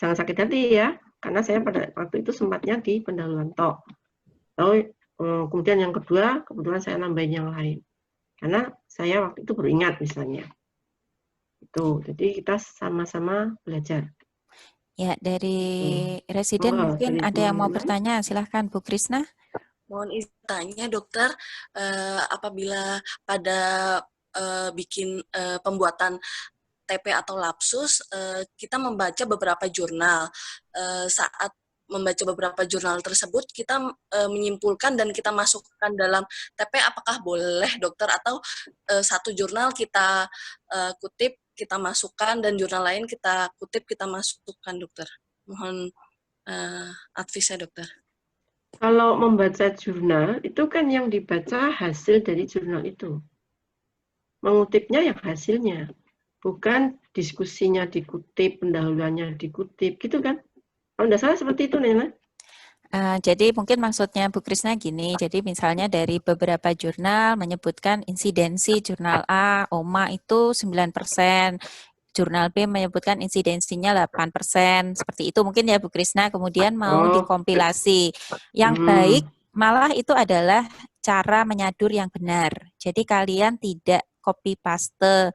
jangan sakit hati ya, karena saya pada waktu itu sempatnya di pendahuluan tok. Lalu kemudian yang kedua, kebetulan saya nambahin yang lain. Karena saya waktu itu baru ingat misalnya. Itu, jadi kita sama-sama belajar. Ya, dari residen mungkin ada yang mau bertanya, silahkan Bu Krisna. Mohon izin tanya dokter, apabila pada bikin pembuatan TP atau lapsus, kita membaca beberapa jurnal. Saat membaca beberapa jurnal tersebut, kita menyimpulkan dan kita masukkan dalam TP, apakah boleh dokter? Atau satu jurnal kita kutip, kita masukkan, dan jurnal lain kita kutip, kita masukkan dokter? Mohon advice-nya dokter. Kalau membaca jurnal, itu kan yang dibaca hasil dari jurnal itu. Mengutipnya yang hasilnya. Bukan diskusinya dikutip, pendahuluannya dikutip, gitu kan? Kalau tidak salah seperti itu, Nena. Jadi mungkin maksudnya Bu Krisna gini, jadi misalnya dari beberapa jurnal menyebutkan insidensi jurnal A, OMA itu 9%, jurnal B menyebutkan insidensinya 8%, seperti itu mungkin ya Bu Krisna, kemudian mau dikompilasi. Yang baik malah itu adalah cara menyadur yang benar. Jadi kalian tidak copy paste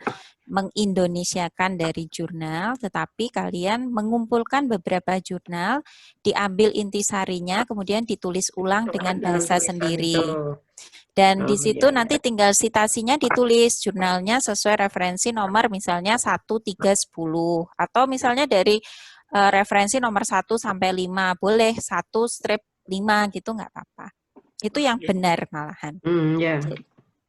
mengindonesiakan dari jurnal, tetapi kalian mengumpulkan beberapa jurnal, diambil intisarinya, kemudian ditulis ulang dengan bahasa sendiri. Dan di situ nanti tinggal citasinya ditulis jurnalnya sesuai referensi nomor misalnya 1, 3, 10. Atau misalnya dari referensi nomor 1 sampai 5. Boleh 1 strip 5 gitu nggak apa-apa. Itu yang benar malahan. Ya.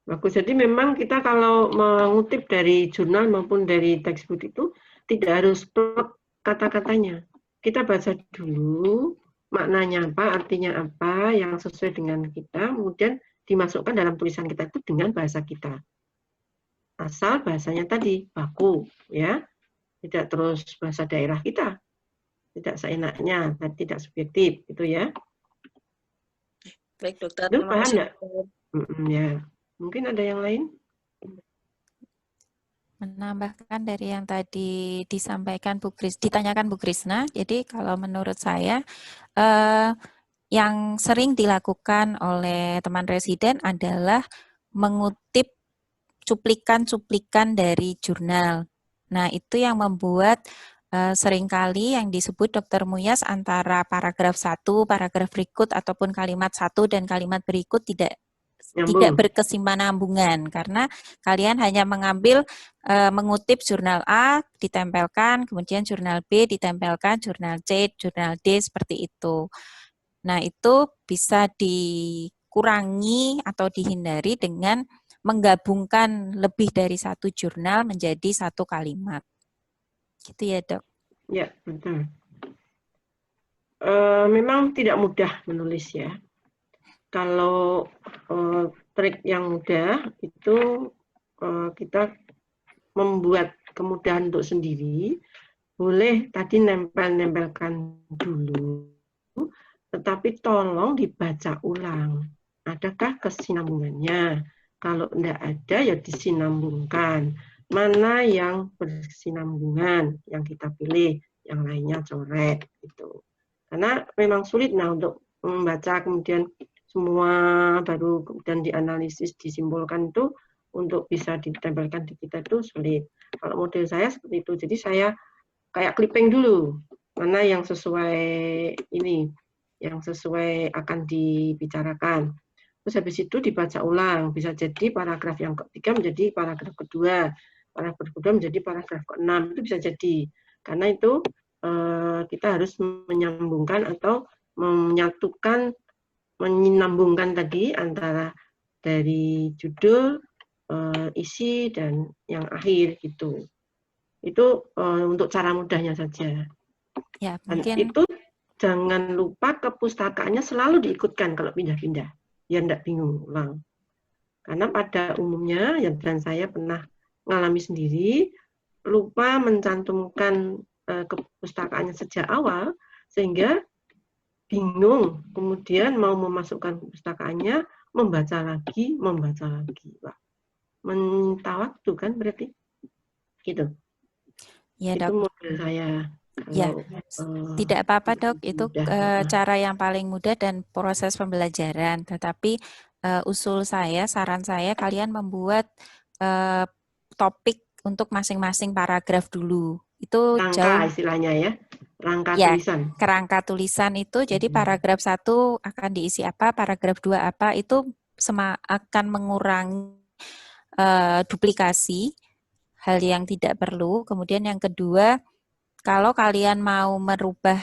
Bagus. Jadi memang kita kalau mengutip dari jurnal maupun dari textbook itu tidak harus plot kata-katanya. Kita baca dulu maknanya apa, artinya apa, yang sesuai dengan kita, kemudian dimasukkan dalam tulisan kita itu dengan bahasa kita. Asal bahasanya tadi baku, ya, tidak terus bahasa daerah kita, tidak seenaknya, tidak subjektif, gitu ya. Baik dokter, Itu terima paham kasih. nggak? Ya, mungkin ada yang lain? Menambahkan dari yang tadi disampaikan ditanyakan Bu Krisna. Jadi kalau menurut saya yang sering dilakukan oleh teman residen adalah mengutip cuplikan-cuplikan dari jurnal. Nah, itu yang membuat seringkali yang disebut Dr. Muyas antara paragraf 1, paragraf berikut, ataupun kalimat 1 dan kalimat berikut tidak berkesinambungan karena kalian hanya mengambil mengutip jurnal A ditempelkan, kemudian jurnal B ditempelkan, jurnal C, jurnal D seperti itu. Nah, itu bisa dikurangi atau dihindari dengan menggabungkan lebih dari satu jurnal menjadi satu kalimat. Gitu ya, Dok? Ya, betul. Memang tidak mudah menulis ya. Kalau trik yang mudah itu kita membuat kemudahan untuk sendiri, boleh tadi nempelkan dulu, tetapi tolong dibaca ulang. Adakah kesinambungannya? Kalau tidak ada, ya disinambungkan. Mana yang berkesinambungan yang kita pilih, yang lainnya coret. Gitu. Karena memang sulit untuk membaca kemudian semua baru kemudian dianalisis, disimpulkan itu untuk bisa ditempelkan di kita itu sulit. Kalau model saya seperti itu, jadi saya kayak clipping dulu, mana yang sesuai ini, yang sesuai akan dibicarakan. Terus habis itu dibaca ulang, bisa jadi paragraf yang ketiga menjadi paragraf kedua, paragraf kedua menjadi paragraf ke-6, itu bisa jadi. Karena itu kita harus menyambungkan atau menyatukan, menyambungkan tadi antara dari judul, isi, dan yang akhir gitu. Itu untuk cara mudahnya saja. Ya, mungkin. Dan itu jangan lupa kepustakaannya selalu diikutkan kalau pindah-pindah. Ya enggak bingung ulang. Karena pada umumnya, dan saya pernah mengalami sendiri, lupa mencantumkan kepustakaannya sejak awal, sehingga bingung. Kemudian mau memasukkan kepustakaannya, membaca lagi. Wah, minta waktu kan berarti? Gitu. Ya, Itu Dok. model saya. Ya, tidak apa-apa Dok, itu cara yang paling mudah dan proses pembelajaran. Tetapi usul saya, saran saya, kalian membuat topik untuk masing-masing paragraf dulu. Itu rangka jauh istilahnya ya, rangka ya, tulisan. Kerangka tulisan itu, jadi paragraf 1 akan diisi apa, paragraf 2 apa, itu akan mengurangi duplikasi, hal yang tidak perlu. Kemudian yang kedua, kalau kalian mau merubah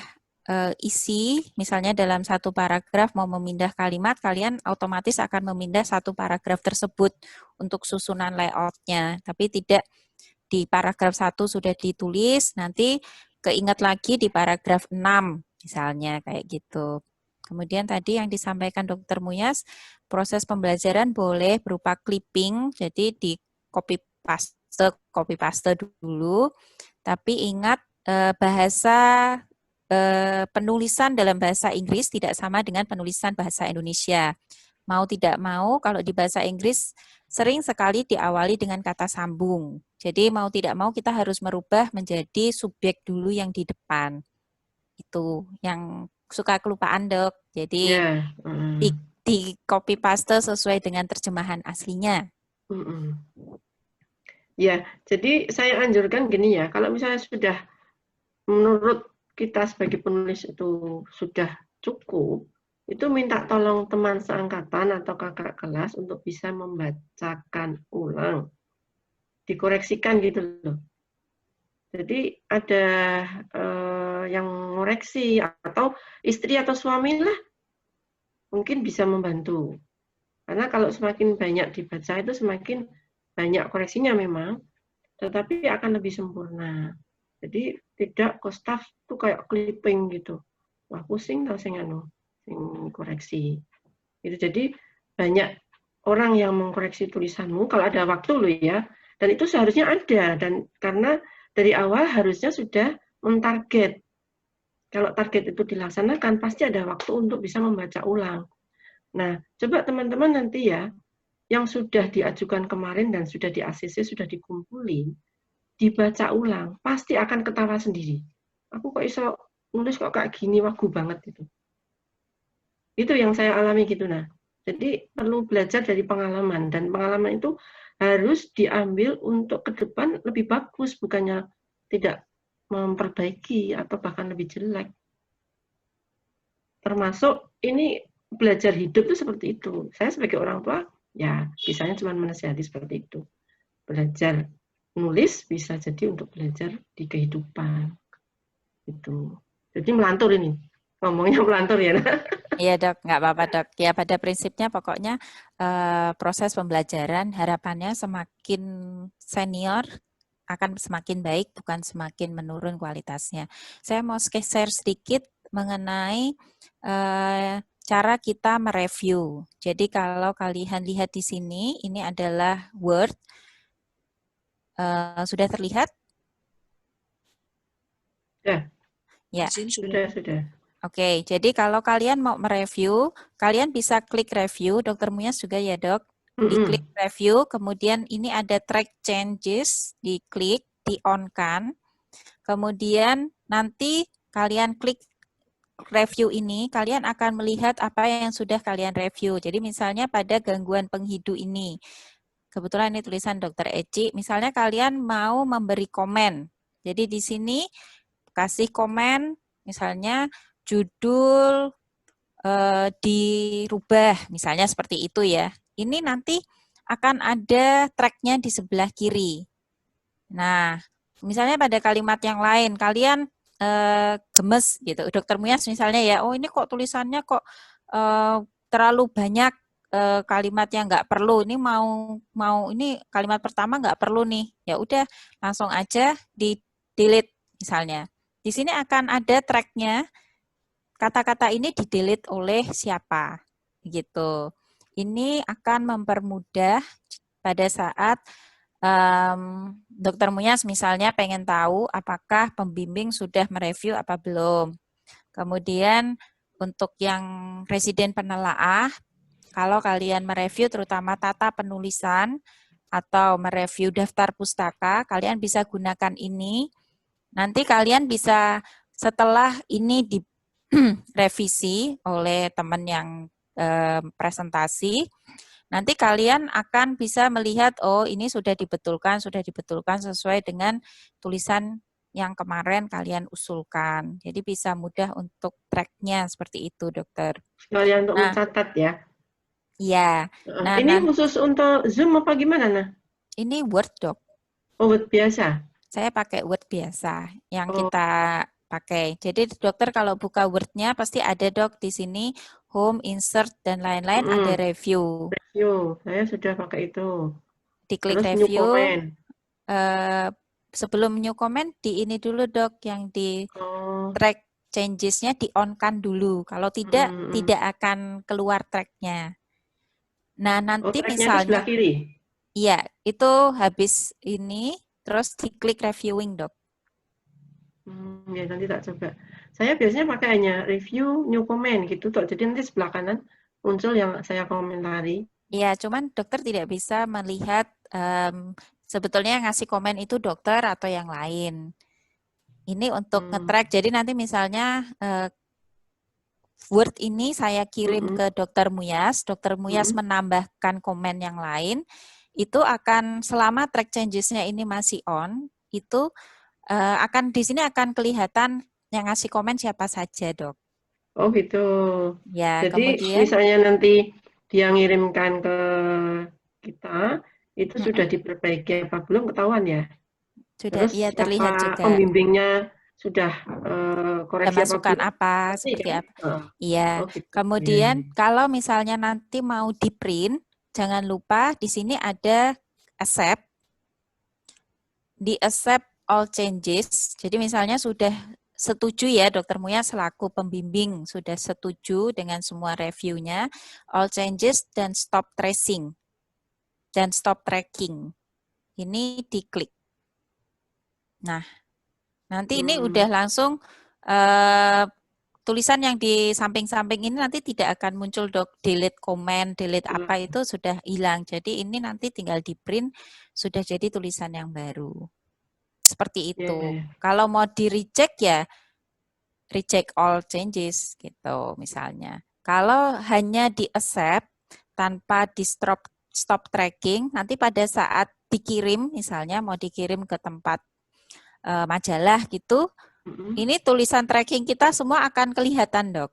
isi, misalnya dalam satu paragraf mau memindah kalimat, kalian otomatis akan memindah satu paragraf tersebut untuk susunan layout-nya. Tapi tidak di paragraf 1 sudah ditulis, nanti keingat lagi di paragraf 6, misalnya kayak gitu. Kemudian tadi yang disampaikan Dr. Muyas, proses pembelajaran boleh berupa clipping, jadi di copy paste dulu, tapi ingat bahasa penulisan dalam bahasa Inggris tidak sama dengan penulisan bahasa Indonesia. Mau tidak mau, kalau di bahasa Inggris sering sekali diawali dengan kata sambung. Jadi mau tidak mau kita harus merubah menjadi subjek dulu yang di depan. Itu yang suka kelupaan, Dok. Jadi di copy paste sesuai dengan terjemahan aslinya. Ya, jadi saya anjurkan gini ya, kalau misalnya sudah menurut kita sebagai penulis itu sudah cukup, itu minta tolong teman seangkatan atau kakak kelas untuk bisa membacakan ulang, dikoreksikan gitu loh. Jadi ada yang ngoreksi, atau istri atau suami lah mungkin bisa membantu. Karena kalau semakin banyak dibaca itu semakin banyak koreksinya memang, tetapi akan lebih sempurna. Jadi tidak ke staff itu kayak clipping gitu. Wah pusing tau sing koreksi. Itu jadi banyak orang yang mengkoreksi tulisanmu kalau ada waktu loh ya. Dan itu seharusnya ada, dan karena dari awal harusnya sudah mentarget. Kalau target itu dilaksanakan pasti ada waktu untuk bisa membaca ulang. Nah, coba teman-teman nanti ya yang sudah diajukan kemarin dan sudah di ACC, sudah dikumpulin, dibaca ulang, pasti akan ketawa sendiri. Aku kok iso nulis kok kayak gini, wagu banget itu. Itu yang saya alami gitu. Nah, jadi perlu belajar dari pengalaman, dan pengalaman itu harus diambil untuk ke depan lebih bagus, bukannya tidak memperbaiki atau bahkan lebih jelek. Termasuk ini belajar hidup itu seperti itu. Saya sebagai orang tua, ya bisanya cuma menasihati seperti itu. Belajar nulis bisa jadi untuk belajar di kehidupan. Itu. Jadi melantur ini. Ngomongnya melantur ya. Iya dok, nggak apa-apa dok. Ya pada prinsipnya pokoknya proses pembelajaran harapannya semakin senior akan semakin baik, bukan semakin menurun kualitasnya. Saya mau share sedikit mengenai cara kita mereview. Jadi kalau kalian lihat di sini, ini adalah Word. Sudah terlihat? Ya, sudah. Oke, jadi kalau kalian mau mereview, kalian bisa klik review, Dr. Muyas juga ya dok, diklik review, kemudian ini ada track changes, diklik, di-on-kan, kemudian nanti kalian klik review ini, kalian akan melihat apa yang sudah kalian review. Jadi misalnya pada gangguan penghidu ini, kebetulan ini tulisan Dr. Eci, misalnya kalian mau memberi komen, jadi di sini kasih komen, misalnya judul dirubah, misalnya seperti itu ya. Ini nanti akan ada tracknya di sebelah kiri. Nah, misalnya pada kalimat yang lain, kalian gemes gitu. Dokter Muyas misalnya ya, oh ini kok tulisannya kok terlalu banyak kalimat yang nggak perlu. Ini mau ini kalimat pertama nggak perlu nih. Ya udah, langsung aja di delete misalnya. Di sini akan ada tracknya. Kata-kata ini di-delete oleh siapa, gitu. Ini akan mempermudah pada saat Dokter Muyas misalnya pengen tahu apakah pembimbing sudah mereview apa belum. Kemudian untuk yang residen penelaah, kalau kalian mereview terutama tata penulisan atau mereview daftar pustaka, kalian bisa gunakan ini. Nanti kalian bisa setelah ini di revisi oleh teman yang presentasi, nanti kalian akan bisa melihat, oh ini sudah dibetulkan sesuai dengan tulisan yang kemarin kalian usulkan. Jadi bisa mudah untuk track-nya seperti itu, dokter. Sekalian untuk mencatat ya? Iya. Nah, ini khusus untuk Zoom apa gimana, Nah? Ini Word, dok. Oh, Word biasa? Saya pakai Word biasa yang kita pakai. Jadi dokter kalau buka Word-nya pasti ada dok di sini home, insert dan lain-lain ada review. Review, saya sudah pakai itu. Diklik terus review. New comment. Sebelum new comment di ini dulu dok yang di track changes-nya di on-kan dulu. Kalau tidak tidak akan keluar track-nya. Nah nanti misalnya sebelah kiri. Iya, itu habis ini terus diklik reviewing, dok. Ya nanti tak coba. Saya biasanya pakai hanya review, new comment gitu, dok. Jadi nanti sebelah kanan muncul yang saya komentari. Iya, cuman dokter tidak bisa melihat sebetulnya yang ngasih komen itu dokter atau yang lain. Ini untuk nge-track. Jadi nanti misalnya Word ini saya kirim ke Dokter Muyas menambahkan komen yang lain. Itu akan selama track changes-nya ini masih on, itu akan di sini akan kelihatan yang ngasih komen siapa saja, dok. Oh gitu. Ya, jadi kemudian, misalnya nanti dia ngirimkan ke kita, itu sudah diperbaiki apa belum ketahuan ya? Sudah, Terus iya terlihat siapa juga. pembimbingnya sudah koreksi Ada masukan apabila apa, nanti seperti kan? apa. Iya. Oh gitu. Kemudian kalau misalnya nanti mau di-print, jangan lupa di sini ada accept. Di accept all changes. Jadi misalnya sudah setuju ya Dokter Muya selaku pembimbing sudah setuju dengan semua reviewnya, all changes dan stop tracing dan stop tracking. Ini diklik. Nah, nanti ini udah langsung tulisan yang di samping-samping ini nanti tidak akan muncul delete comment, delete apa itu sudah hilang. Jadi ini nanti tinggal di print sudah jadi tulisan yang baru. Seperti itu. Kalau mau di reject ya reject all changes gitu misalnya. Kalau hanya di accept tanpa di stop tracking, nanti pada saat dikirim misalnya mau dikirim ke tempat majalah gitu, ini tulisan tracking kita semua akan kelihatan, Dok.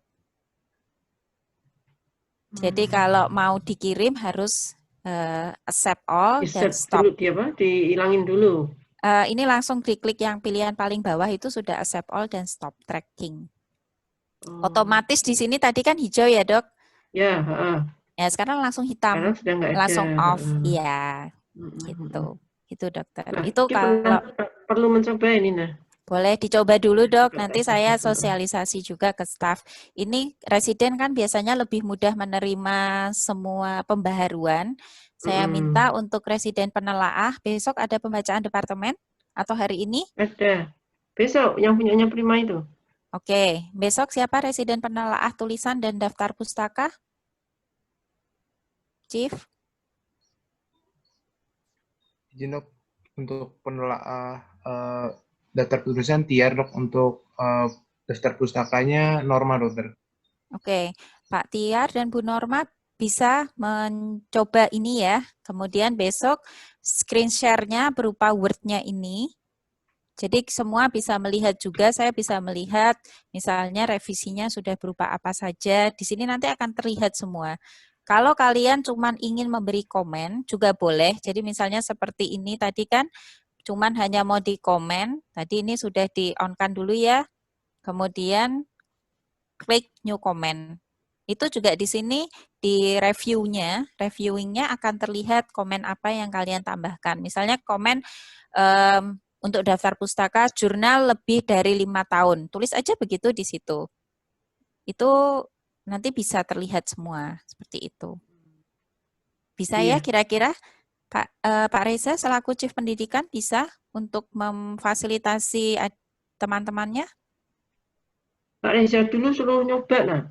Jadi kalau mau dikirim harus accept all dan stop. Dulu dihilangin dulu. Ini langsung diklik yang pilihan paling bawah itu sudah accept all dan stop tracking. Otomatis di sini tadi kan hijau ya, Dok? Ya, ya sekarang langsung hitam. Sudah nggak langsung ada. off. Iya. Gitu. Itu, Dokter. Nah, itu kalau perlu mencoba ini, nah. Boleh dicoba dulu, Dok. Nanti saya sosialisasi juga ke staf. Ini residen kan biasanya lebih mudah menerima semua pembaharuan. Saya minta untuk residen penelaah, besok ada pembacaan departemen atau hari ini? Ada. Besok yang punyanya Prima itu. Oke, besok siapa residen penelaah tulisan dan daftar pustaka? Chief? Izin Dok, untuk penelaah daftar tulisan Tiar Dok, untuk daftar pustakanya Norma Dokter. Oke, Pak Tiar dan Bu Norma bisa mencoba ini ya. Kemudian besok screen share-nya berupa Word-nya ini. Jadi semua bisa melihat juga, saya bisa melihat misalnya revisinya sudah berupa apa saja. Di sini nanti akan terlihat semua. Kalau kalian cuman ingin memberi komen juga boleh. Jadi misalnya seperti ini tadi kan cuman hanya mau di komen. Tadi ini sudah di-on-kan dulu ya. Kemudian klik new comment. Itu juga di sini di reviewingnya akan terlihat komen apa yang kalian tambahkan. Misalnya komen untuk daftar pustaka jurnal lebih dari 5 tahun. Tulis aja begitu di situ. Itu nanti bisa terlihat semua seperti itu. Bisa ya kira-kira Pak Reza selaku Chief Pendidikan bisa untuk memfasilitasi teman-temannya? Pak Reza dulu suruh nyoba, nah.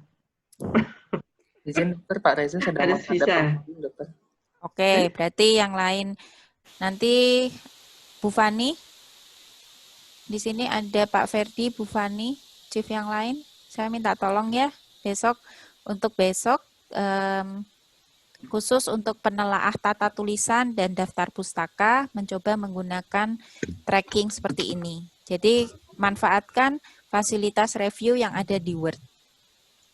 Izin Dokter, Pak Reza sedang Harus bisa. Dokter. Oke, berarti yang lain nanti Bu Fani. Di sini ada Pak Ferdi, Bu Fani, Chief yang lain. Saya minta tolong ya besok untuk besok khusus untuk penelaah tata tulisan dan daftar pustaka mencoba menggunakan tracking seperti ini. Jadi manfaatkan fasilitas review yang ada di Word.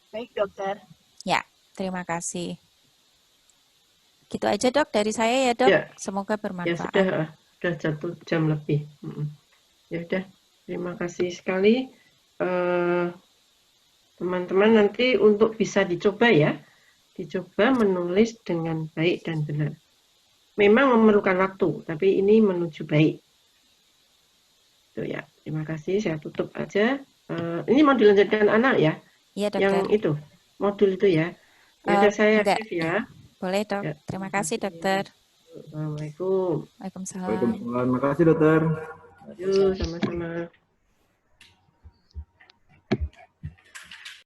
Baik, Dokter. Ya, terima kasih. Gitu aja, Dok, dari saya ya, Dok. Ya. Semoga bermanfaat. Ya, sudah 1 jam lebih. Ya udah, terima kasih sekali. Teman-teman nanti untuk bisa dicoba ya. Dicoba menulis dengan baik dan benar. Memang memerlukan waktu, tapi ini menuju baik. Itu ya, terima kasih. Saya tutup aja. Ini mau dilanjutkan anak ya? Iya, Dokter. Yang itu, modul itu ya. Ya udah saya aktif ya. Boleh, Dok. Ya, terima kasih, Dokter. Assalamualaikum. Waalaikumsalam. Waalaikumsalam. Terima kasih, Dokter. Yuk, sama-sama.